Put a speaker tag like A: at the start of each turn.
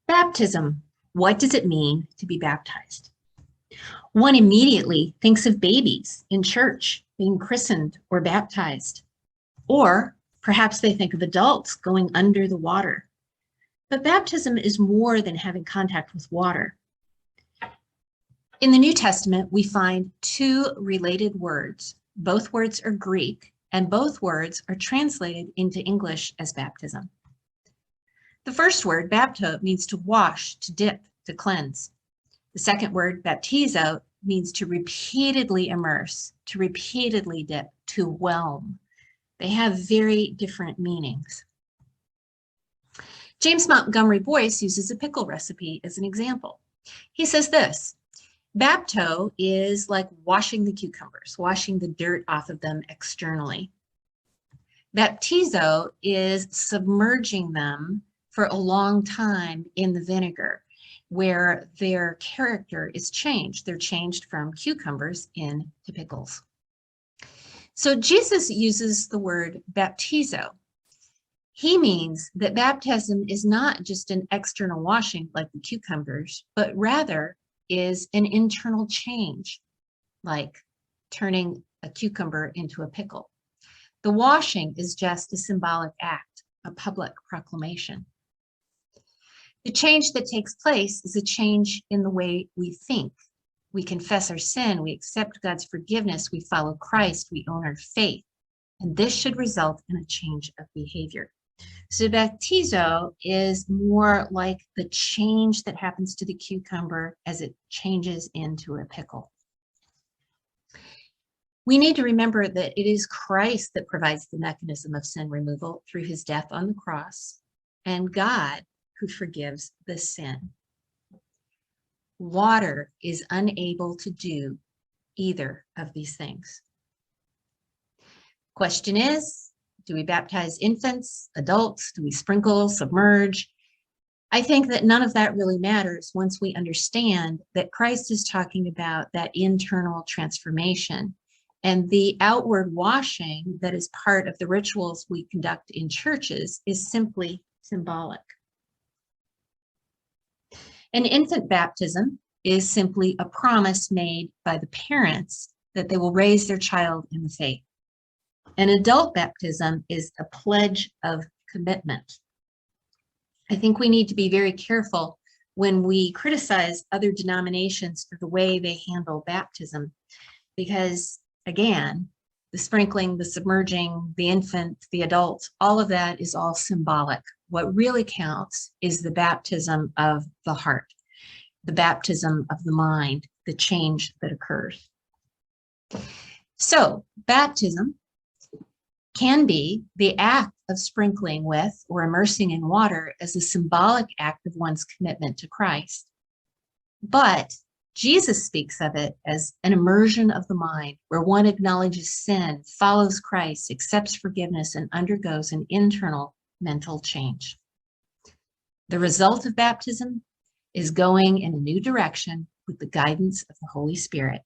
A: Baptism. What does it mean to be baptized? One immediately thinks of babies in church being christened or baptized, or perhaps they think of adults going under the water. But baptism is more than having contact with water. In the New Testament, we find two related words. Both words are Greek, and both words are translated into English as baptism. The first word, bapto, means to wash, to dip, to cleanse. The second word, baptizo, means to repeatedly immerse, to repeatedly dip, to whelm. They have very different meanings. James Montgomery Boyce uses a pickle recipe as an example. He says this: bapto is like washing the cucumbers, washing the dirt off of them externally. Baptizo is submerging them for a long time in the vinegar, where their character is changed. They're changed from cucumbers into pickles. So Jesus uses the word baptizo. He means that baptism is not just an external washing like the cucumbers, but rather is an internal change, like turning a cucumber into a pickle. The washing is just a symbolic act, a public proclamation. The change that takes place is a change in the way we think. We confess our sin, we accept God's forgiveness, we follow Christ, we own our faith, and this should result in a change of behavior. So baptizo is more like the change that happens to the cucumber as it changes into a pickle. We need to remember that it is Christ that provides the mechanism of sin removal through his death on the cross, and God who forgives the sin. Water is unable to do either of these things. Question is, do we baptize infants, adults? Do we sprinkle, submerge? I think that none of that really matters once we understand that Christ is talking about that internal transformation, and the outward washing that is part of the rituals we conduct in churches is simply symbolic. An infant baptism is simply a promise made by the parents that they will raise their child in the faith. An adult baptism is a pledge of commitment. I think we need to be very careful when we criticize other denominations for the way they handle baptism, because again, the sprinkling, the submerging, the infant, the adult, all of that is all symbolic. What really counts is the baptism of the heart, the baptism of the mind, the change that occurs. So baptism can be the act of sprinkling with or immersing in water as a symbolic act of one's commitment to Christ. But Jesus speaks of it as an immersion of the mind, where one acknowledges sin, follows Christ, accepts forgiveness, and undergoes an internal mental change. The result of baptism is going in a new direction with the guidance of the Holy Spirit.